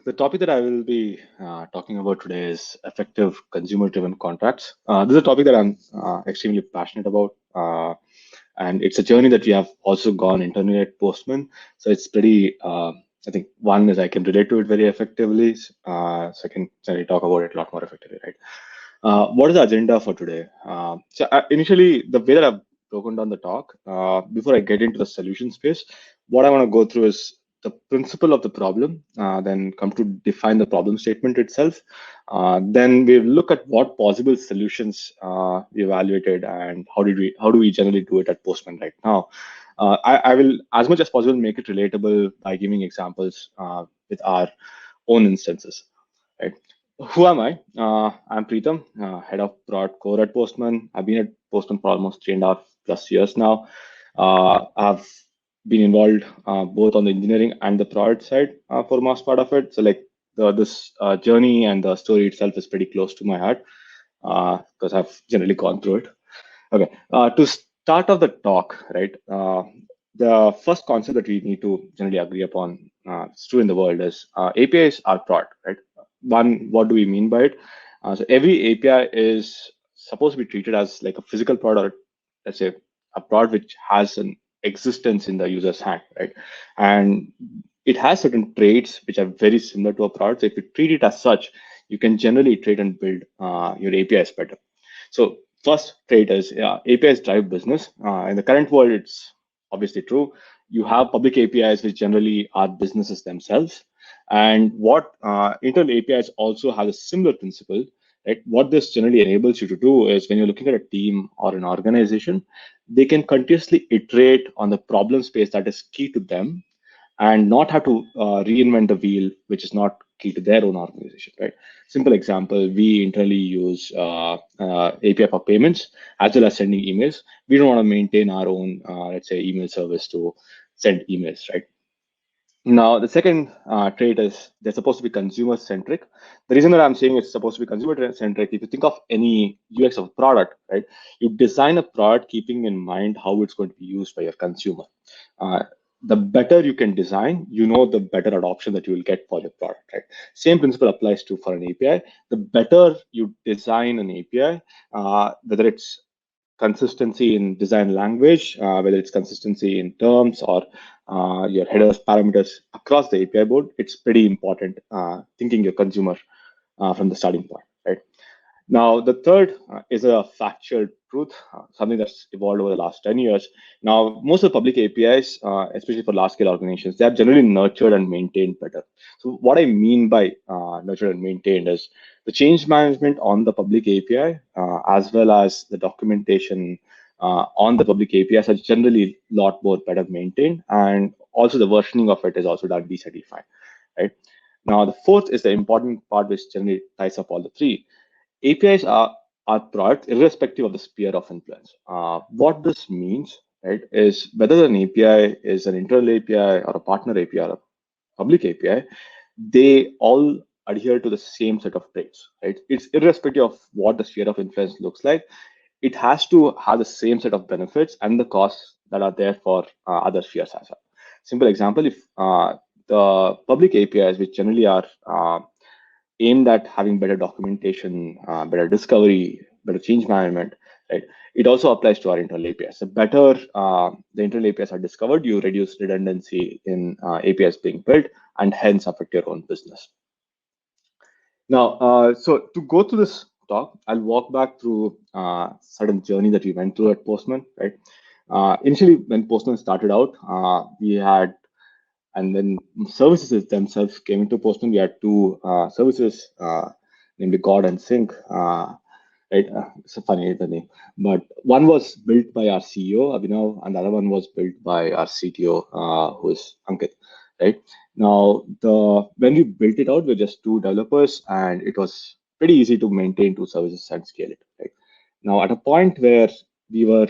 the topic that I will be talking about today is effective consumer-driven contracts. This is a topic that I'm extremely passionate about, and it's a journey that we have also gone internally at Postman. So it's pretty. I think one is I can relate to it very effectively. So I can certainly talk about it a lot more effectively, right? What is the agenda for today? Initially, the way that I've broken down the talk, before I get into the solution space, what I want to go through is the principle of the problem, then come to define the problem statement itself. Then we look at what possible solutions we evaluated and how do we generally do it at Postman right now. I will, as much as possible, make it relatable by giving examples with our own instances. Right? Who am I? I'm Preetham, head of product core at Postman. I've been at Postman for almost 3.5+ years now. I've been involved both on the engineering and the product side for most part of it. So like this journey and the story itself is pretty close to my heart because I've generally gone through it. Okay, to start off the talk, right? The first concept that we need to generally agree upon, it's true in the world, is APIs are product, right? One, what do we mean by it? So every API is supposed to be treated as like a physical product, or let's say a product which has an existence in the user's hand, right? And it has certain traits which are very similar to a product. So if you treat it as such, you can generally iterate and build your APIs better. So first trait is APIs drive business. In the current world, it's obviously true. You have public APIs, which generally are businesses themselves. And what internal APIs also have a similar principle, right? What this generally enables you to do is when you're looking at a team or an organization, they can continuously iterate on the problem space that is key to them and not have to reinvent the wheel, which is not key to their own organization, right? Simple example, we internally use API for payments as well as sending emails. We don't want to maintain our own, let's say, email service to send emails, right? Now, the second trait is they're supposed to be consumer centric. The reason that I'm saying it's supposed to be consumer centric, if you think of any UX of a product, right, you design a product keeping in mind how it's going to be used by your consumer. Uh, the better you can design, the better adoption that you will get for your product, right? Same principle applies to for an API. The better you design an API, whether it's consistency in design language, whether it's consistency in terms or your headers, parameters across the API board, it's pretty important thinking your consumer from the starting point, right? Now, the third is a factual truth, something that's evolved over the last 10 years. Now, most of the public APIs, especially for large scale organizations, they are generally nurtured and maintained better. So what I mean by nurtured and maintained is the change management on the public API, as well as the documentation on the public APIs are generally a lot more better maintained. And also the versioning of it is also done decently fine, right? Now, the fourth is the important part, which generally ties up all the three. APIs are products irrespective of the sphere of influence. What this means, right, is whether an API is an internal API or a partner API or a public API, they all adhere to the same set of traits, right? It's irrespective of what the sphere of influence looks like. It has to have the same set of benefits and the costs that are there for other spheres as well. Simple example, if the public APIs, which generally are aimed at having better documentation, better discovery, better change management, right? It also applies to our internal APIs. The better the internal APIs are discovered, you reduce redundancy in APIs being built and hence affect your own business. Now, so to go through this talk, I'll walk back through certain journey that we went through at Postman, right? Initially, when Postman started out, we had, and then services themselves came into Postman. We had two services, namely God and Sync. Right, it's a funny the name, but one was built by our CEO Abhinav, and the other one was built by our CTO, who is Ankit. Right now, when we built it out, we were just two developers, and it was pretty easy to maintain two services and scale it. Right now, at a point where we were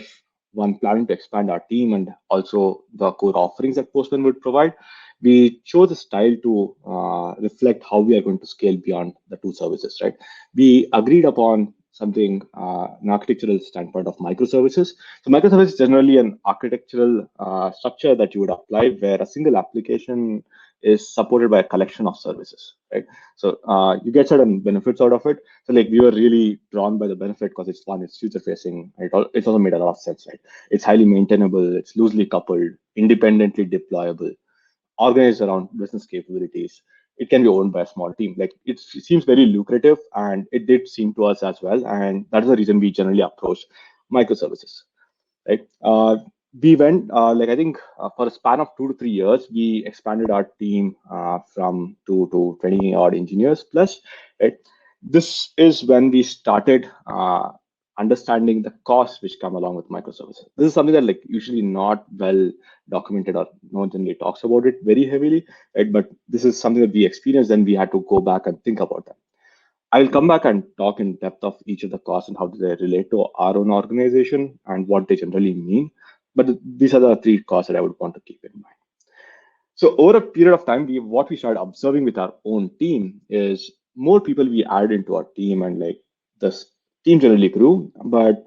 planning to expand our team and also the core offerings that Postman would provide, we chose a style to reflect how we are going to scale beyond the two services. Right, we agreed upon something, an architectural standpoint of microservices. So microservice is generally an architectural structure that you would apply where a single application is supported by a collection of services, right? So you get certain benefits out of it. So like we were really drawn by the benefit because it's future facing. It's also made a lot of sense, right? It's highly maintainable. It's loosely coupled, independently deployable, organized around business capabilities. It can be owned by a small team. Like it seems very lucrative, and it did seem to us as well. And that is the reason we generally approach microservices, right? We went like I think for a span of 2 to 3 years, we expanded our team from 2 to 20 odd engineers plus. Right, this is when we started understanding the costs which come along with microservices. This is something that like usually not well documented or no one generally talks about it very heavily, right? But this is something that we experienced, and we had to go back and think about that. I'll come back and talk in depth of each of the costs and how do they relate to our own organization and what they generally mean. But these are the three costs that I would want to keep in mind. So over a period of time, what we started observing with our own team is more people we added into our team, and like the team generally grew, but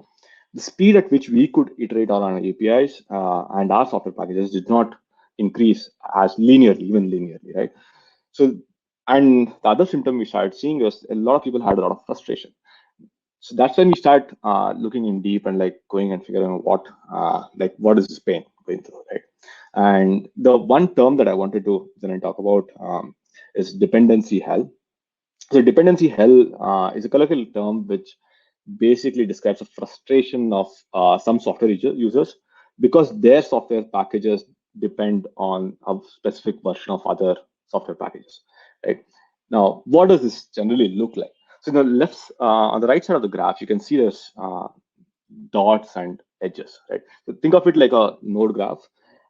the speed at which we could iterate on our APIs and our software packages did not increase as even linearly, right? So, and the other symptom we started seeing was a lot of people had a lot of frustration. So that's when we start looking in deep and like going and figuring out what is this pain going through, right? And the one term that I wanted to then talk about is dependency hell. So dependency hell is a colloquial term which basically describes a frustration of some software users because their software packages depend on a specific version of other software packages, right? Now, what does this generally look like? So on the right side of the graph, you can see there's dots and edges, right? So think of it like a node graph.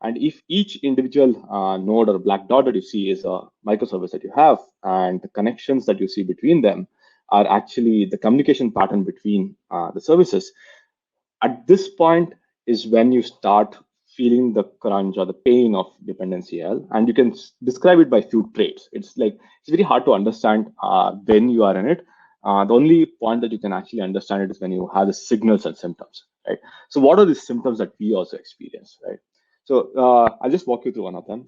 And if each individual node or black dot that you see is a microservice that you have, and the connections that you see between them are actually the communication pattern between the services, at this point is when you start feeling the crunch or the pain of dependency L, and you can describe it by few traits. It's very hard to understand when you are in it. The only point that you can actually understand it is when you have the signals and symptoms, right? So what are the symptoms that we also experience, right? So I'll just walk you through one of them.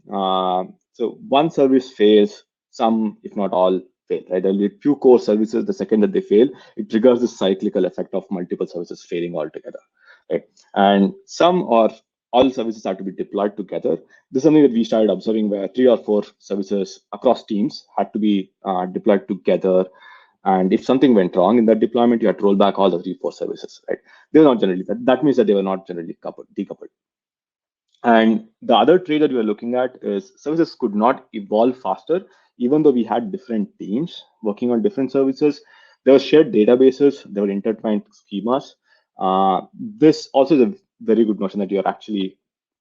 So one service fails, some, if not all, fail, right? There'll be few core services. The second that they fail, it triggers the cyclical effect of multiple services failing altogether, right? And some or all services have to be deployed together. This is something that we started observing where 3 or 4 services across teams had to be deployed together. And if something went wrong in that deployment, you had to roll back all the 3 or 4 services, right? They were not generally, that means that they were not generally decoupled. And the other trait that we are looking at is services could not evolve faster, even though we had different teams working on different services. There were shared databases, there were intertwined schemas. This also is a very good notion that you're actually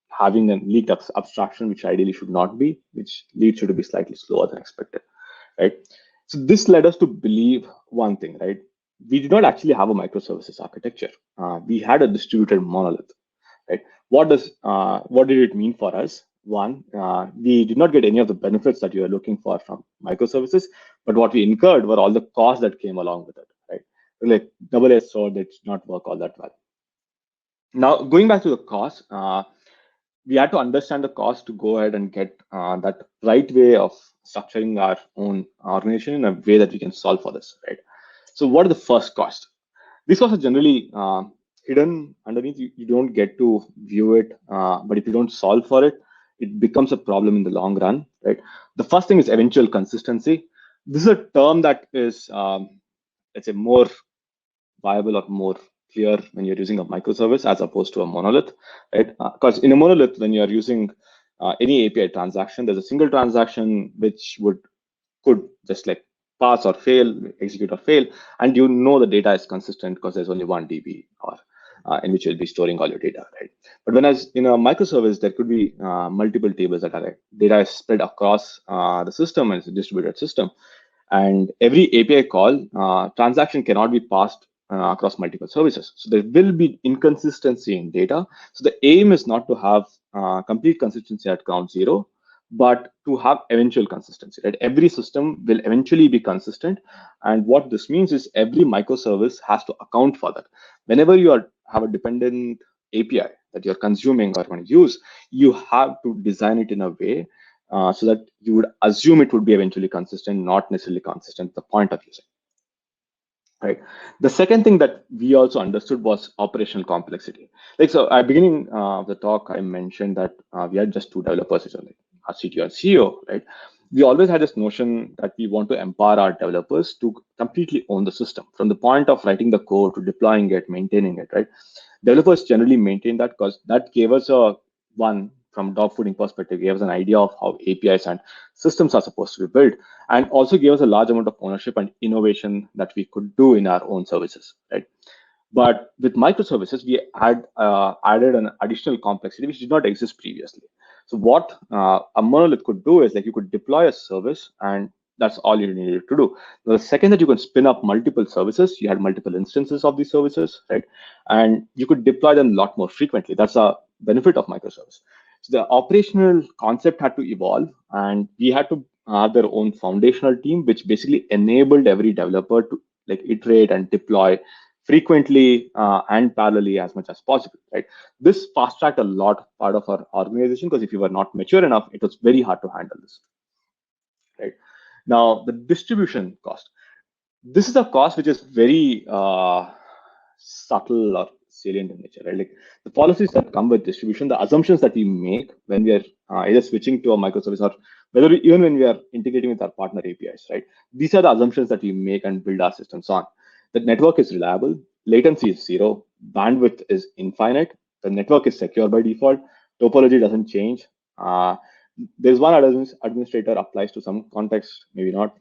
having a leaked abstraction, which ideally should not be, which leads you to be slightly slower than expected, right? So this led us to believe one thing, right? We did not actually have a microservices architecture. We had a distributed monolith, right? What did it mean for us? One, we did not get any of the benefits that you are looking for from microservices, but what we incurred were all the costs that came along with it, right? Like double-edged sword that did not work all that well. Now, going back to the cost, we had to understand the cost to go ahead and get that right way of structuring our own organization in a way that we can solve for this, right? So what are the first costs? These costs are generally hidden underneath. You don't get to view it, but if you don't solve for it, it becomes a problem in the long run, right? The first thing is eventual consistency. This is a term that is, let's say, more viable or more clear when you're using a microservice as opposed to a monolith, right? Because in a monolith, when you're using any API transaction, there's a single transaction which could just like pass or fail, execute or fail, and you know the data is consistent because there's only one DB or in which you'll be storing all your data, right? But when as in a microservice, there could be multiple tables that are data is spread across the system, and it's a distributed system. And every API call transaction cannot be passed across multiple services. So there will be inconsistency in data. So the aim is not to have complete consistency at ground zero, but to have eventual consistency, right? Every system will eventually be consistent. And what this means is every microservice has to account for that. Whenever you have a dependent API that you're consuming or going to use, you have to design it in a way so that you would assume it would be eventually consistent, not necessarily consistent, the point of using. Right. The second thing that we also understood was operational complexity. Like so, at the beginning of the talk, I mentioned that we had just two developers, which are like our CTO and CEO. Right. We always had this notion that we want to empower our developers to completely own the system, from the point of writing the code to deploying it, maintaining it. Right. Developers generally maintain that because that gave us a one from dog fooding perspective, gave us an idea of how APIs and systems are supposed to be built, and also gave us a large amount of ownership and innovation that we could do in our own services, right? But with microservices, we added an additional complexity which did not exist previously. So what a monolith could do is like you could deploy a service and that's all you needed to do. The second that you can spin up multiple services, you had multiple instances of these services, right? And you could deploy them a lot more frequently. That's a benefit of microservice. So the operational concept had to evolve, and we had to have their own foundational team, which basically enabled every developer to like iterate and deploy frequently and parallelly as much as possible, right? This fast tracked a lot part of our organization because if you were not mature enough, it was very hard to handle this, right? Now, the distribution cost. This is a cost which is very subtle or salient in nature, right? Like the policies that come with distribution, the assumptions that we make when we are either switching to a microservice or even when we are integrating with our partner APIs, right? These are the assumptions that we make and build our systems on. The network is reliable, latency is zero, bandwidth is infinite, the network is secure by default, topology doesn't change. There's one administrator applies to some context, maybe not.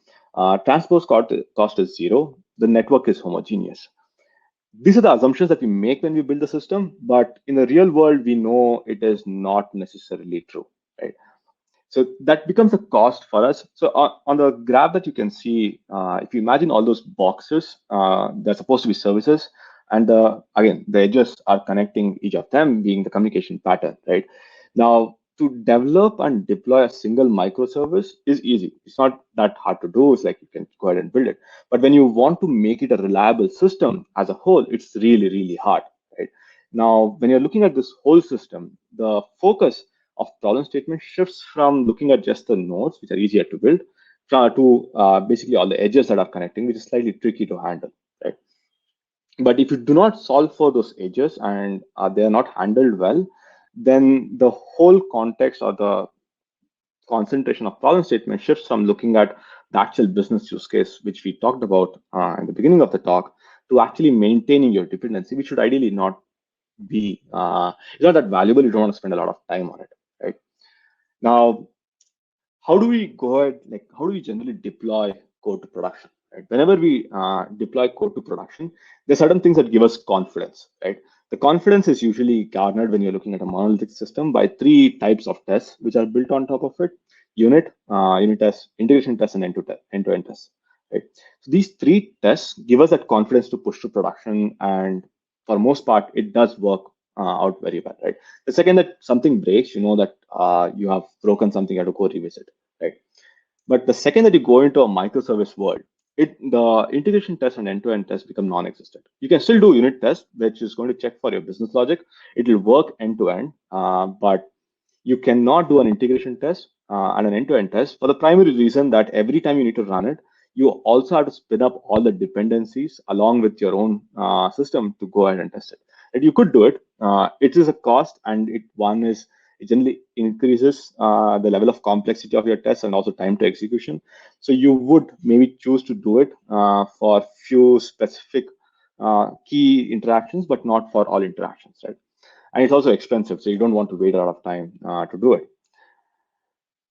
Transpose cost is zero. The network is homogeneous. These are the assumptions that we make when we build the system, but in the real world, we know it is not necessarily true, right? So that becomes a cost for us. So on the graph that you can see, if you imagine all those boxes, they're supposed to be services, and again, the edges are connecting each of them, being the communication pattern, right? Now, to develop and deploy a single microservice is easy. It's not that hard to do. It's like you can go ahead and build it. But when you want to make it a reliable system as a whole, it's really, really hard, right? Now, when you're looking at this whole system, the focus of problem statement shifts from looking at just the nodes, which are easier to build, to basically all the edges that are connecting, which is slightly tricky to handle, right? But if you do not solve for those edges and they are not handled well, then the whole context or the concentration of problem statement shifts from looking at the actual business use case, which we talked about in the beginning of the talk, to actually maintaining your dependency, which should ideally not be, it's not that valuable. You don't want to spend a lot of time on it, right? Now, how do we go ahead, like, how do we generally deploy code to production, right? Whenever we deploy code to production, there's certain things that give us confidence, right? The confidence is usually garnered when you're looking at a monolithic system by three types of tests, which are built on top of it: unit tests, integration tests, and end-to-end tests, right? So these three tests give us that confidence to push to production, and for most part, it does work out very well, right? The second that something breaks, you know that you have broken something, you have to go revisit, right? But the second that you go into a microservice world, the integration test and end-to-end test become non-existent. You can still do unit test, which is going to check for your business logic. It will work end-to-end, but you cannot do an integration test and an end-to-end test for the primary reason that every time you need to run it, you also have to spin up all the dependencies along with your own system to go ahead and test it. And you could do it. It is a cost, and it generally increases the level of complexity of your tests and also time to execution. So you would maybe choose to do it for few specific key interactions, but not for all interactions, right? And it's also expensive, so you don't want to wait a lot of time to do it.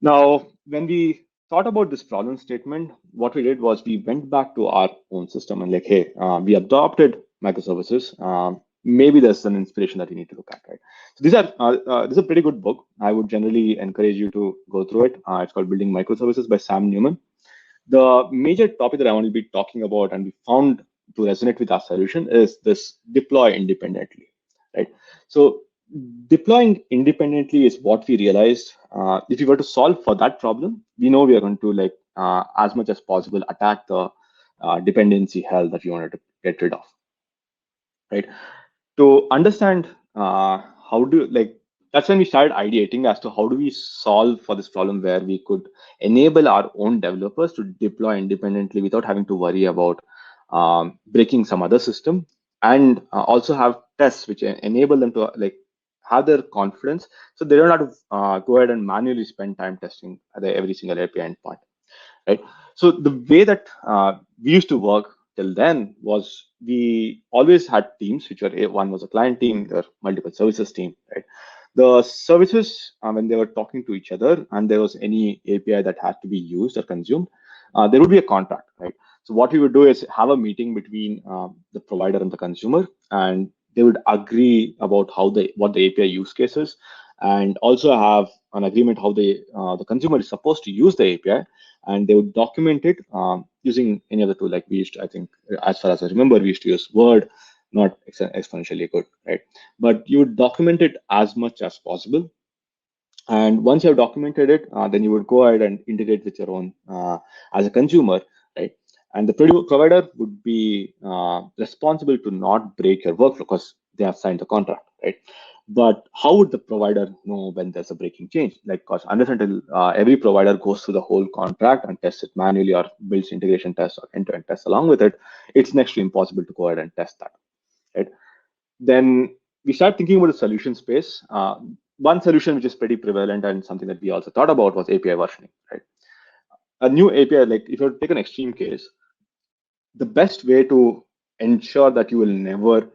Now, when we thought about this problem statement, what we did was we went back to our own system and like, hey, we adopted microservices. Maybe there's an inspiration that you need to look at, right? So this is a pretty good book. I would generally encourage you to go through it. It's called Building Microservices by Sam Newman. The major topic that I want to be talking about and we found to resonate with our solution is this deploy independently, right? So deploying independently is what we realized. If we were to solve for that problem, we know we are going to like as much as possible attack the dependency hell that we wanted to get rid of, right? To understand how do like that's when we started ideating as to how do we solve for this problem where we could enable our own developers to deploy independently without having to worry about breaking some other system, and also have tests which enable them to like have their confidence, so they don't have to go ahead and manually spend time testing every single API endpoint, right? So the way that we used to work till then was we always had teams, which were one was a client team, there were multiple services team, right? The services, when they were talking to each other and there was any API that had to be used or consumed, there would be a contract, right? So what we would do is have a meeting between the provider and the consumer, and they would agree about what the API use case is, and also have an agreement how the consumer is supposed to use the API, and they would document it using any other tool. Like we used to, I think, as far as I remember, we used to use Word, not exponentially good, right? But you would document it as much as possible. And once you have documented it, then you would go ahead and integrate with your own as a consumer, right? And the provider would be responsible to not break your workflow because they have signed the contract, right? But how would the provider know when there's a breaking change? Like, because unless until every provider goes through the whole contract and tests it manually or builds integration tests or end-to-end tests along with it, it's next to impossible to go ahead and test that, right? Then we start thinking about the solution space. One solution which is pretty prevalent and something that we also thought about was API versioning, right? A new API, like if you take an extreme case, the best way to ensure that you will never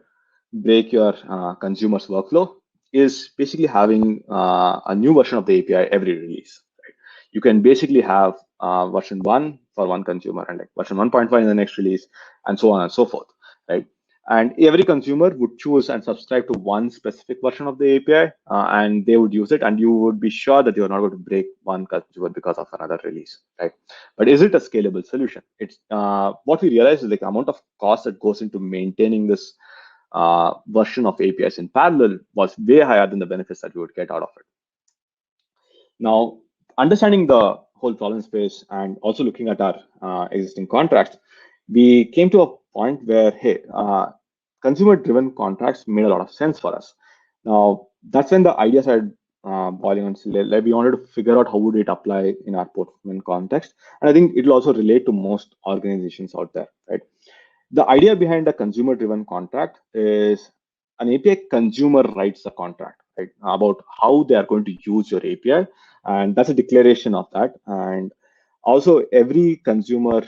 break your consumer's workflow is basically having a new version of the API every release. Right? You can basically have version 1 for one consumer and like version 1.5 in the next release, and so on and so forth, right? And every consumer would choose and subscribe to one specific version of the API, and they would use it, and you would be sure that you're not going to break one consumer because of another release, right? But is it a scalable solution? It's what we realize is like the amount of cost that goes into maintaining this version of APIs in parallel was way higher than the benefits that we would get out of it. Now, understanding the whole problem space and also looking at our existing contracts, we came to a point where, hey, consumer-driven contracts made a lot of sense for us. Now, that's when the idea started boiling on. Like we wanted to figure out how would it apply in our portfolio context, and I think it will also relate to most organizations out there, right? The idea behind a consumer-driven contract is an API consumer writes a contract, right, about how they are going to use your API, and that's a declaration of that. And also, every consumer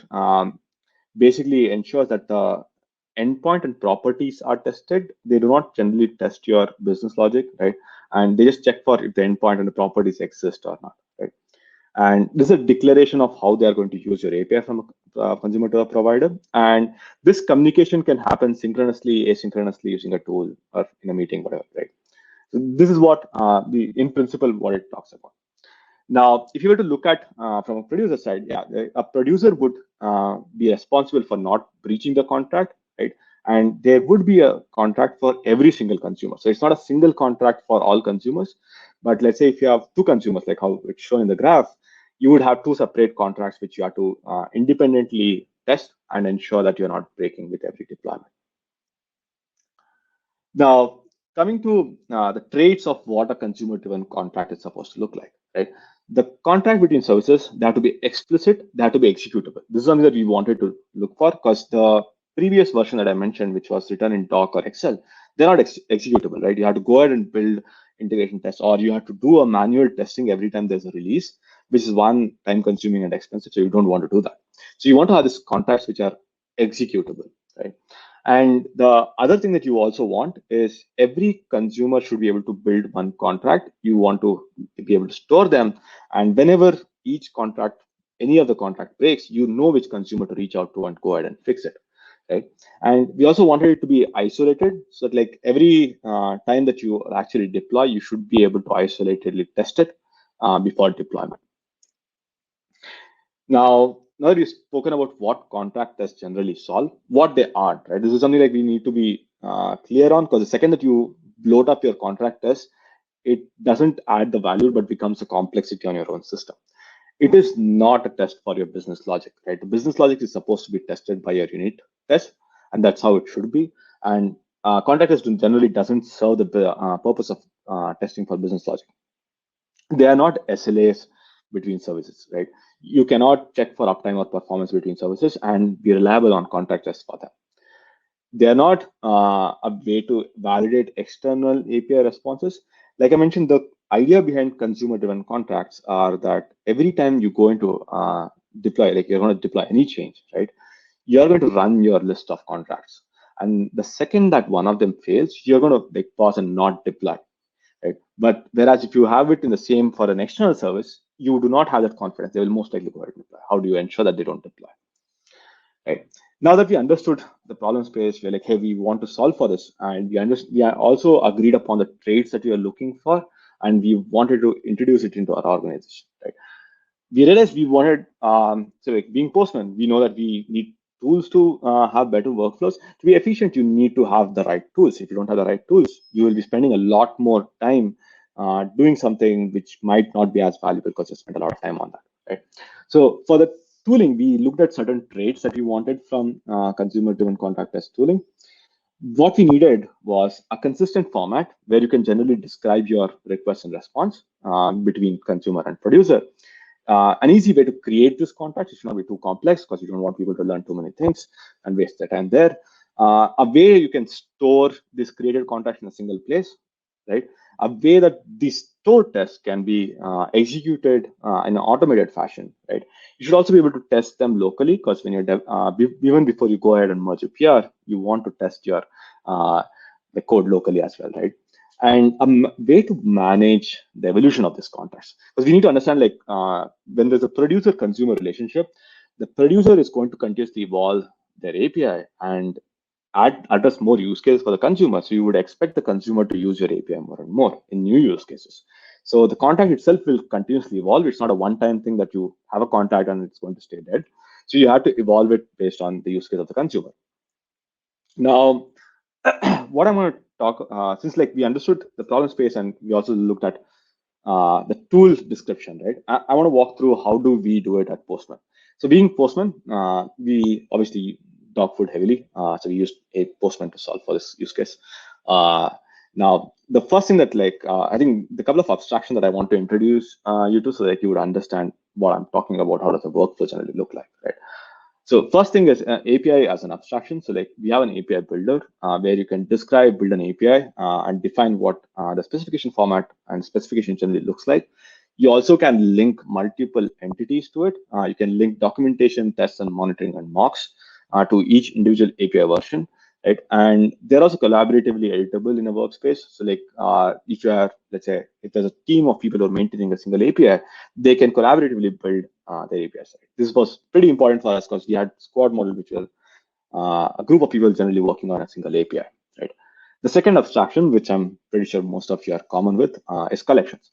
basically ensures that the endpoint and properties are tested. They do not generally test your business logic, right? And they just check for if the endpoint and the properties exist or not, right? And this is a declaration of how they are going to use your API from a consumer to a provider. And this communication can happen synchronously, asynchronously using a tool or in a meeting, whatever, right? So this is what in principle, what it talks about. Now, if you were to look at from a producer side, yeah, a producer would be responsible for not breaching the contract, right? And there would be a contract for every single consumer. So it's not a single contract for all consumers, but let's say if you have two consumers, like how it's shown in the graph, you would have two separate contracts which you have to independently test and ensure that you're not breaking with every deployment. Now, coming to the traits of what a consumer-driven contract is supposed to look like, right? The contract between services, they have to be explicit, they have to be executable. This is something that we wanted to look for because the previous version that I mentioned, which was written in Doc or Excel, they're not executable, right? You have to go ahead and build integration tests, or you have to do a manual testing every time there's a release, which is one, time consuming and expensive. So you don't want to do that. So you want to have these contracts which are executable, right? And the other thing that you also want is every consumer should be able to build one contract. You want to be able to store them. And whenever each contract, any of the contract breaks, you know which consumer to reach out to and go ahead and fix it, right? And we also wanted it to be isolated. So that like every time that you actually deploy, you should be able to isolatedly test it before deployment. Now that we've spoken about what contract tests generally solve, what they aren't, right? This is something like we need to be clear on, because the second that you bloat up your contract test, it doesn't add the value, but becomes a complexity on your own system. It is not a test for your business logic, right? The business logic is supposed to be tested by your unit test, and that's how it should be. And contract test generally doesn't serve the purpose of testing for business logic. They are not SLAs between services, right? You cannot check for uptime or performance between services and be reliable on contract tests for them. They are not a way to validate external API responses. Like I mentioned, the idea behind consumer-driven contracts are that every time you go into deploy, like you're going to deploy any change, right? You're going to run your list of contracts. And the second that one of them fails, you're going to like pause and not deploy, right? But whereas if you have it in the same for an external service, you do not have that confidence. They will most likely go ahead and deploy. How do you ensure that they don't deploy? Right. Now that we understood the problem space, we're like, hey, we want to solve for this, and we are also agreed upon the traits that we are looking for, and we wanted to introduce it into our organization. Right. We realized we wanted, so like being Postman, we know that we need tools to have better workflows. To be efficient, you need to have the right tools. If you don't have the right tools, you will be spending a lot more time doing something which might not be as valuable because you spent a lot of time on that. Right. So for the tooling, we looked at certain traits that we wanted from consumer-driven contract test tooling. What we needed was a consistent format where you can generally describe your request and response between consumer and producer. An easy way to create this contract, it should not be too complex because you don't want people to learn too many things and waste their time there. A way you can store this created contract in a single place, right? A way that these stored tests can be executed in an automated fashion, right? You should also be able to test them locally because when you're even before you go ahead and merge a PR, you want to test your the code locally as well, right? And a way to manage the evolution of these contracts, because we need to understand like when there's a producer-consumer relationship, the producer is going to continuously evolve their API and address more use cases for the consumer. So you would expect the consumer to use your API more and more in new use cases. So the contract itself will continuously evolve. It's not a one-time thing that you have a contract and it's going to stay dead. So you have to evolve it based on the use case of the consumer. Now, what I'm going to talk, since like we understood the problem space and we also looked at the tool description, right? I want to walk through how do we do it at Postman. So being Postman, we obviously dog food heavily. So we used a Postman to solve for this use case. Now, the first thing that like, I think the couple of abstractions that I want to introduce you to so that you would understand what I'm talking about, how does the workflow generally look like, right? So first thing is API as an abstraction. So like we have an API builder where you can build an API and define what the specification format and specification generally looks like. You also can link multiple entities to it. You can link documentation, tests, and monitoring and mocks to each individual API version, right? And they're also collaboratively editable in a workspace. So like if you are, let's say, if there's a team of people who are maintaining a single API, they can collaboratively build the API side. This was pretty important for us because we had squad model, which were a group of people generally working on a single API, right? The second abstraction, which I'm pretty sure most of you are common with, is collections.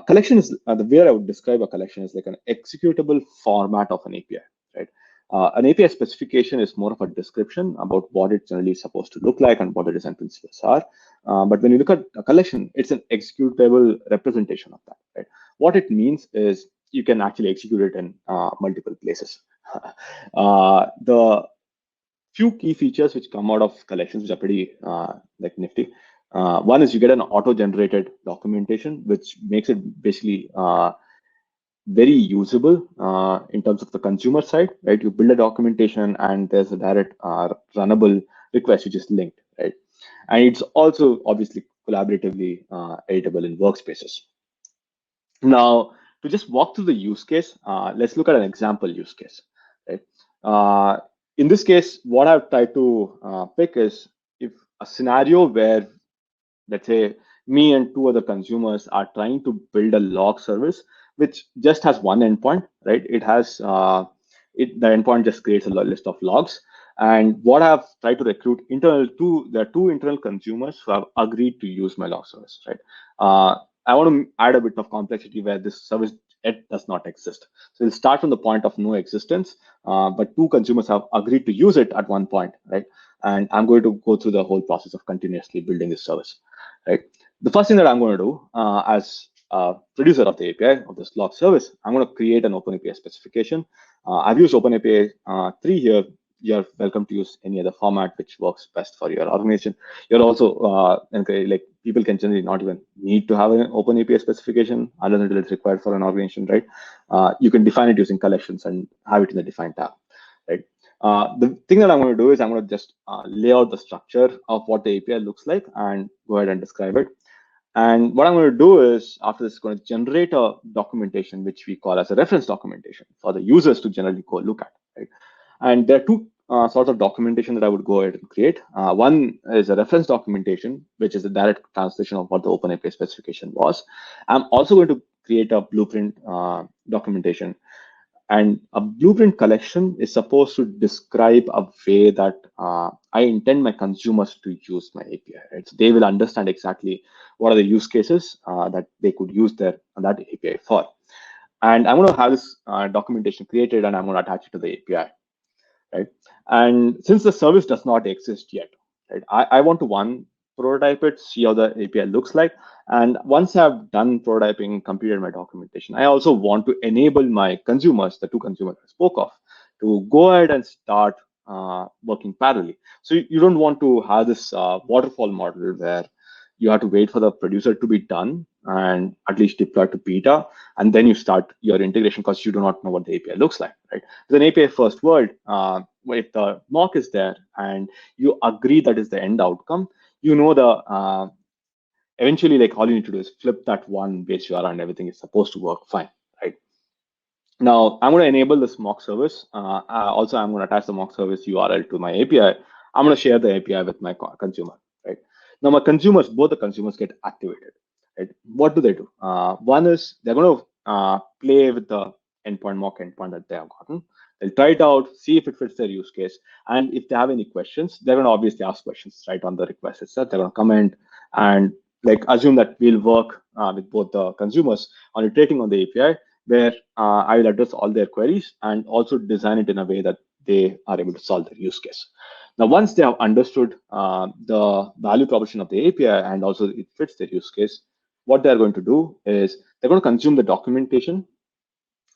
Collection is the way I would describe a collection is like an executable format of an API, right? An API specification is more of a description about what it's generally supposed to look like and what the design principles are. But when you look at a collection, it's an executable representation of that, right? What it means is you can actually execute it in multiple places. The few key features which come out of collections, which are pretty like nifty. One is you get an auto-generated documentation, which makes it basically very usable in terms of the consumer side, right? You build a documentation and there's a direct runnable request which is linked, right? And it's also obviously collaboratively editable in workspaces. Now, to just walk through the use case, let's look at an example use case, right? In this case, what I've tried to pick is if a scenario where, let's say, me and two other consumers are trying to build a log service, which just has one endpoint, right? It has, the endpoint just creates a list of logs. And what I've tried to recruit there are two internal consumers who have agreed to use my log service, right? I want to add a bit of complexity where this service it does not exist. So we'll start from the point of no existence, but two consumers have agreed to use it at one point, right? And I'm going to go through the whole process of continuously building this service, right? The first thing that I'm going to do as a producer of the API of this log service, I'm going to create an OpenAPI specification. I've used OpenAPI 3 here. You're welcome to use any other format which works best for your organization. You're also like people can generally not even need to have an open API specification unless until it's required for an organization, right? You can define it using collections and have it in the define tab, right? The thing that I'm going to do is I'm going to just lay out the structure of what the API looks like and go ahead and describe it. And what I'm going to do is after this, going to generate a documentation, which we call as a reference documentation for the users to generally go look at, right? And there are two sorts of documentation that I would go ahead and create. One is a reference documentation, which is a direct translation of what the OpenAPI specification was. I'm also going to create a blueprint documentation. And a blueprint collection is supposed to describe a way that I intend my consumers to use my API. Right? So they will understand exactly what are the use cases that they could use that API for. And I'm going to have this documentation created, and I'm going to attach it to the API. Right? And since the service does not exist yet, right, I want to prototype it, see how the API looks like. And once I've done prototyping, completed my documentation, I also want to enable my consumers, the two consumers I spoke of, to go ahead and start working parallelly. So you don't want to have this waterfall model where you have to wait for the producer to be done and at least deploy to beta, and then you start your integration because you do not know what the API looks like, right? It's an API first world. If the mock is there and you agree that is the end outcome, you know the eventually, like all you need to do is flip that one base URL and everything is supposed to work fine, right? Now I'm going to enable this mock service. Also, I'm going to attach the mock service URL to my API. I'm going to share the API with my consumer, right? Now my consumers, both the consumers get activated, right? What do? One is they're going to play with the mock endpoint that they have gotten. They'll try it out, see if it fits their use case. And if they have any questions, they're going to obviously ask questions right on the request itself. They're going to comment and like assume that we'll work with both the consumers on iterating on the API, where I will address all their queries and also design it in a way that they are able to solve their use case. Now, once they have understood the value proposition of the API and also it fits their use case, what they're going to do is they're going to consume the documentation,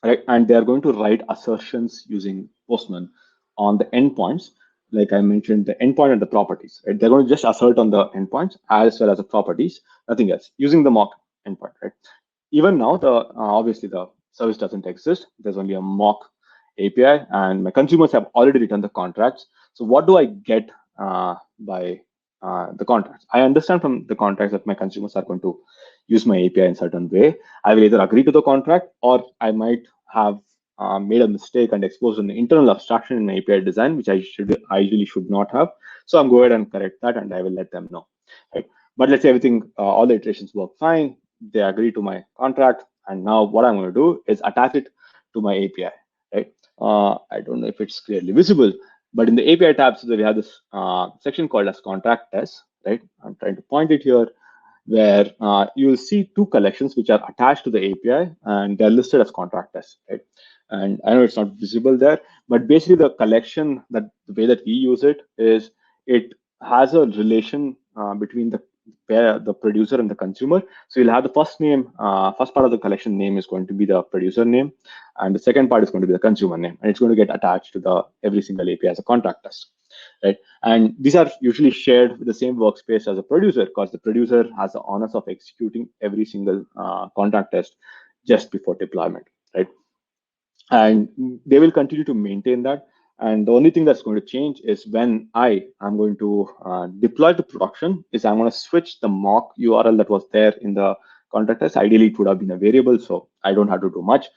right? And they're going to write assertions using Postman on the endpoints. Like I mentioned, the endpoint and the properties, right? They're going to just assert on the endpoints as well as the properties, nothing else, using the mock endpoint, right? Even now, obviously the service doesn't exist. There's only a mock API, and my consumers have already written the contracts. So what do I get by the contracts? I understand from the contracts that my consumers are going to use my API in a certain way. I will either agree to the contract or I might have made a mistake and exposed an internal abstraction in my API design, which I usually should not have. So I'm going ahead and correct that, and I will let them know. Right? But let's say everything, all the iterations work fine. They agree to my contract, and now what I'm going to do is attach it to my API. Right? I don't know if it's clearly visible, but in the API tab, so we have this section called as contract test. Right? I'm trying to point it here, where you will see two collections which are attached to the API, and they're listed as contract tests. Right? And I know it's not visible there, but basically the collection, that the way that we use it is it has a relation between the producer and the consumer. So you'll have the first name, first part of the collection name is going to be the producer name, and the second part is going to be the consumer name, and it's going to get attached to the every single API as a contract test, right? And these are usually shared with the same workspace as a producer, because the producer has the honors of executing every single contract test just before deployment, right? And they will continue to maintain that. And the only thing that's going to change is when I'm going to deploy to production is I'm going to switch the mock URL that was there in the contract test. Ideally, it would have been a variable, so I don't have to do much.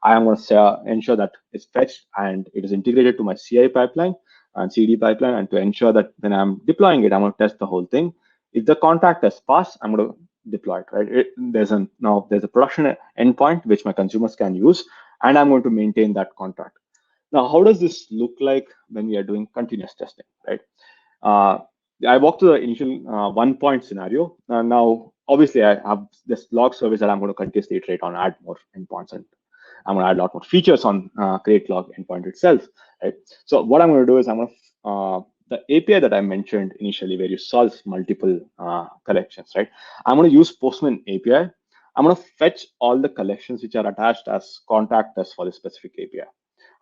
I am going to ensure that it's fetched and it is integrated to my CI pipeline and CD pipeline, and to ensure that when I'm deploying it, I'm going to test the whole thing. If the contract test pass, I'm going to deploy it, right? There's a production endpoint which my consumers can use, and I'm going to maintain that contract. Now, how does this look like when we are doing continuous testing, right? I walked through the initial 1 point scenario. Now, obviously, I have this log service that I'm going to continuously iterate on, add more endpoints, and I'm going to add a lot more features on create log endpoint itself, right? So what I'm going to do is I'm going to, the API that I mentioned initially, where you solve multiple collections, right? I'm going to use Postman API. I'm going to fetch all the collections which are attached as contact tests for the specific API.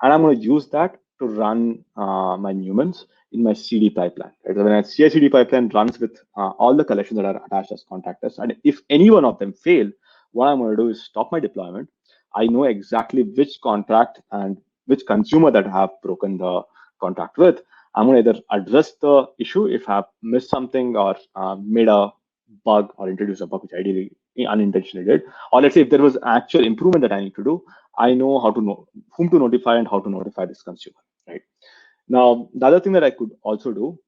And I'm going to use that to run my Newmans in my CD pipeline. Right? So when a CI/CD pipeline runs with all the collections that are attached as contactors, and if any one of them fail, what I'm going to do is stop my deployment. I know exactly which contract and which consumer that I have broken the contract with. I'm going to either address the issue if I've missed something or made a bug or introduced a bug which ideally unintentionally did, or let's say if there was actual improvement that I need to do, I know how to know whom to notify and how to notify this consumer, right? Now, the other thing that I could also do,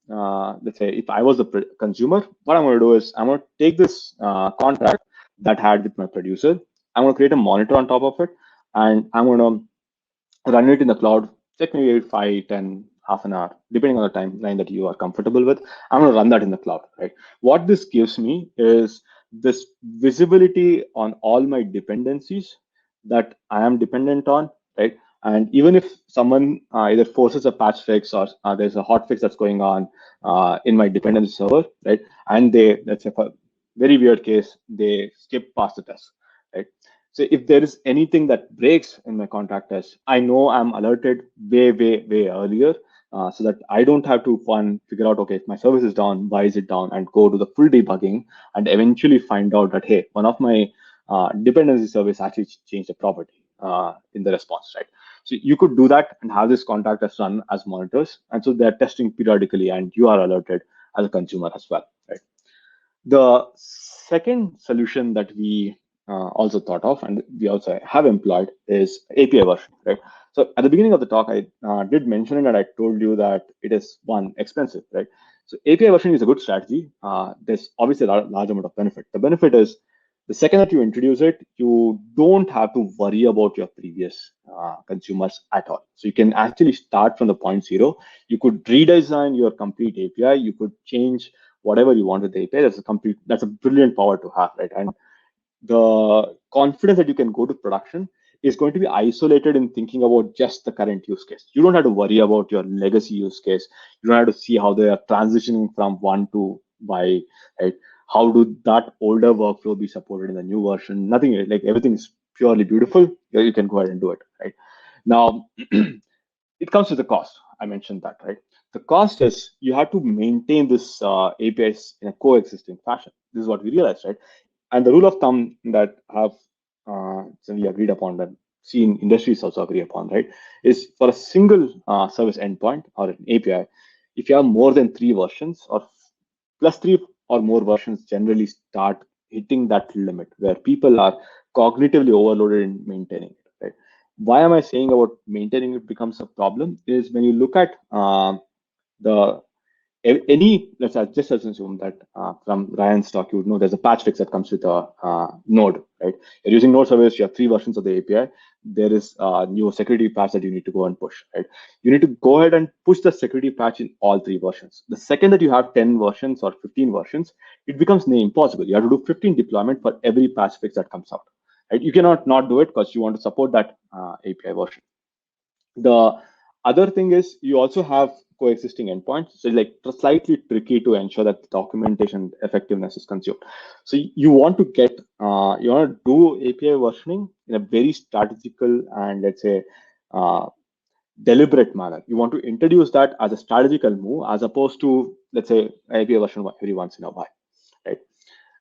let's say if I was the consumer, what I'm going to do is I'm going to take this contract that I had with my producer, I'm going to create a monitor on top of it, and I'm going to run it in the cloud, take maybe 5, 10, half an hour, depending on the timeline that you are comfortable with. I'm going to run that in the cloud, right? What this gives me is this visibility on all my dependencies that I am dependent on, right? And even if someone either forces a patch fix or there's a hot fix that's going on in my dependency server, right? And they, let's say for very weird case, they skip past the test, right? So if there is anything that breaks in my contract test, I know I'm alerted way earlier, so that I don't have to figure out, okay, if my service is down, why is it down, and go to the full debugging and eventually find out that, hey, one of my dependency service actually changed the property in the response, right? So you could do that and have this contract as run as monitors, and so they're testing periodically, and you are alerted as a consumer as well, right? The second solution that we also thought of and we also have employed is API version, right? So at the beginning of the talk, I did mention it and I told you that it is one expensive, right? So API version is a good strategy. There's obviously a large amount of benefit. The benefit is the second that you introduce it, you don't have to worry about your previous consumers at all. So you can actually start from the point zero. You could redesign your complete API. You could change whatever you want with the API. That's a brilliant power to have, right? And the confidence that you can go to production is going to be isolated in thinking about just the current use case. You don't have to worry about your legacy use case. You don't have to see how they are transitioning from one to Y, right? How do that older workflow be supported in the new version? Nothing, like everything is purely beautiful. You can go ahead and do it, right? Now, it comes with a cost. I mentioned that, right? The cost is you have to maintain this APIs in a coexisting fashion. This is what we realized, right? And the rule of thumb that have we agreed upon, that seen industries also agree upon, right, is for a single service endpoint or an API, if you have more than 3 versions or plus 3 or more versions, generally start hitting that limit where people are cognitively overloaded in maintaining it, right? Why am I saying about maintaining it becomes a problem is when you look at the any, let's just assume that from Ryan's talk, you would know there's a patch fix that comes with a node, right? You're using node service, you have 3 versions of the API. There is a new security patch that you need to go and push, right? You need to go ahead and push the security patch in all 3 versions. The second that you have 10 versions or 15 versions, it becomes near impossible. You have to do 15 deployment for every patch fix that comes out, right? You cannot not do it because you want to support that API version. The other thing is you also have coexisting endpoints. So like slightly tricky to ensure that the documentation effectiveness is consumed. So you want to get, you want to do API versioning in a very strategical and let's say deliberate manner. You want to introduce that as a strategical move as opposed to, let's say, API version every once in a while, right?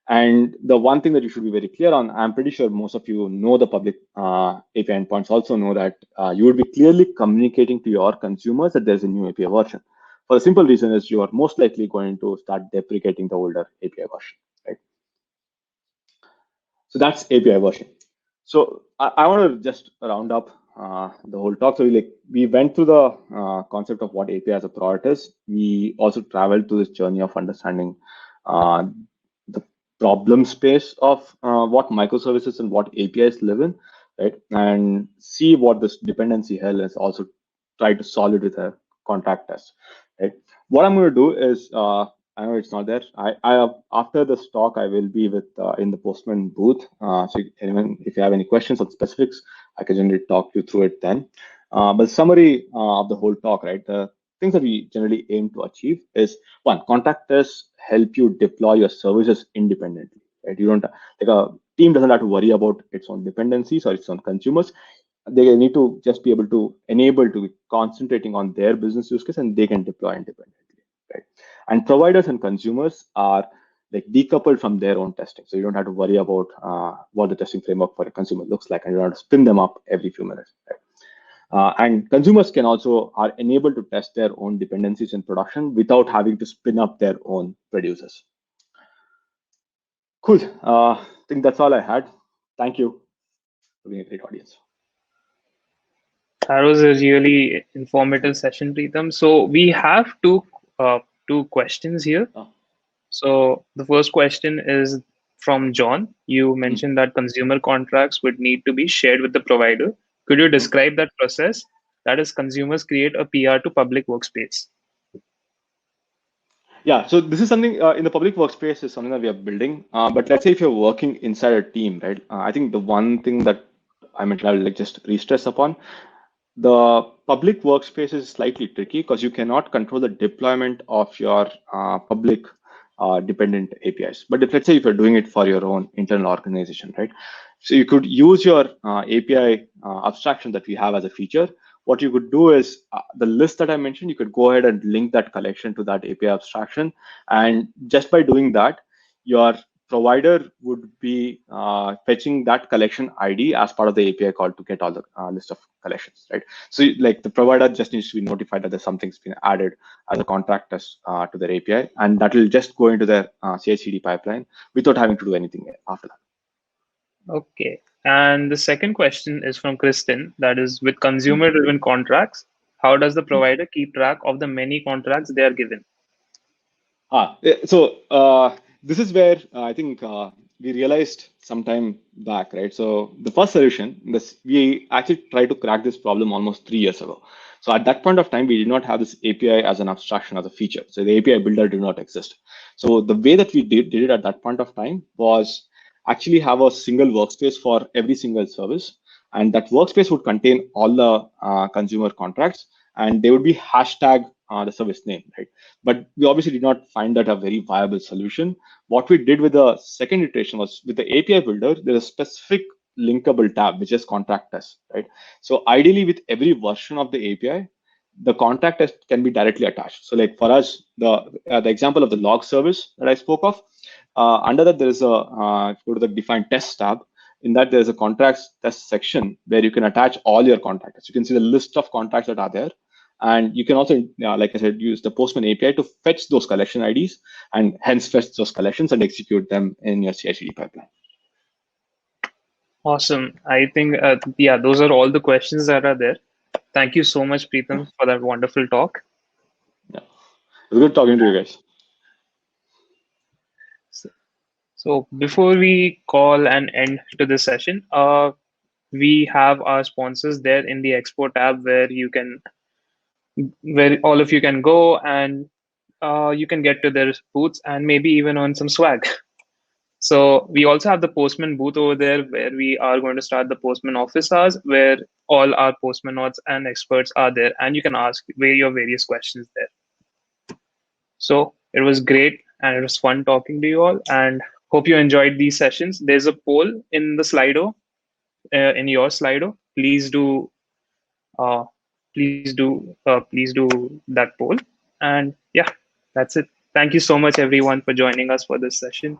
And the one thing that you should be very clear on, I'm pretty sure most of you know the public API endpoints also know that you would be clearly communicating to your consumers that there's a new API version. For the simple reason is you are most likely going to start deprecating the older API version, right? So that's API version. So I want to just round up the whole talk. So we went through the concept of what API as a product is. We also traveled to this journey of understanding the problem space of what microservices and what APIs live in, right? And see what this dependency hell is. Also try to solve it with a contract test, right? What I'm going to do is I know it's not there. I after this talk, I will be with in the Postman booth. So anyone, if you have any questions or specifics, I can generally talk you through it then. But summary of the whole talk, right? The things that we generally aim to achieve is one, contract tests help you deploy your services independently, right? You don't like a team doesn't have to worry about its own dependencies or its own consumers. they need to just be able to enable to be concentrating on their business use case, and they can deploy independently, right? And providers and consumers are like decoupled from their own testing, so you don't have to worry about what the testing framework for a consumer looks like, and you don't have to spin them up every few minutes, right? And consumers can also are enabled to test their own dependencies in production without having to spin up their own producers. Cool. I think that's all I had. Thank you for being a great audience. That was a really informative session, Preetham. So we have two questions here. Oh, So the first question is from John. You mm, mentioned that consumer contracts would need to be shared with the provider. Could you mm. describe that process? That is, consumers create a PR to public workspace. Yeah, so this is something in the public workspace is something that we are building. But let's say if you're working inside a team, right? I think the one thing that I mean, I'll like just re-stress upon the public workspace is slightly tricky because you cannot control the deployment of your public dependent APIs. But if let's say if you're doing it for your own internal organization, right? So you could use your API abstraction that we have as a feature. What you could do is the list that I mentioned, you could go ahead and link that collection to that API abstraction. And just by doing that, your provider would be fetching that collection ID as part of the API call to get all the list of collections, right? So like the provider just needs to be notified that there's something's been added as a contract test to their API, and that will just go into their CI/CD pipeline without having to do anything after that. Okay. And the second question is from Kristen. That is, with Hmm. consumer-driven contracts, how does the Hmm. provider keep track of the many contracts they are given? So this is where I think we realized some time back, right? So the first solution, this we actually tried to crack this problem almost 3 years ago. So at that point of time, we did not have this API as an abstraction as a feature. So the API builder did not exist. So the way that we did it at that point of time was actually have a single workspace for every single service, and that workspace would contain all the consumer contracts, and they would be hashtag the service name, right? But we obviously did not find that a very viable solution. What we did with the second iteration was with the API builder, there's a specific linkable tab, which is contract test, right? So ideally, with every version of the API, the contract test can be directly attached. So like for us, the example of the log service that I spoke of, under that there is a go to the define test tab. In that there's a contracts test section where you can attach all your contracts. You can see the list of contracts that are there, and you can also, like I said, use the Postman API to fetch those collection IDs and hence fetch those collections and execute them in your CI/CD pipeline. Awesome. I think, yeah, those are all the questions that are there. Thank you so much, Preetham, for that wonderful talk. Yeah, it was good talking to you guys. So, so before we call an end to this session, we have our sponsors there in the Expo tab where all of you can go and you can get to their booths and maybe even earn some swag. So we also have the Postman booth over there where we are going to start the Postman office hours where all our Postmanauts and experts are there and you can ask your various questions there. So it was great and it was fun talking to you all and hope you enjoyed these sessions. There's a poll in the Slido, in your Slido. Uh, please do that poll. And yeah, that's it. Thank you so much everyone for joining us for this session.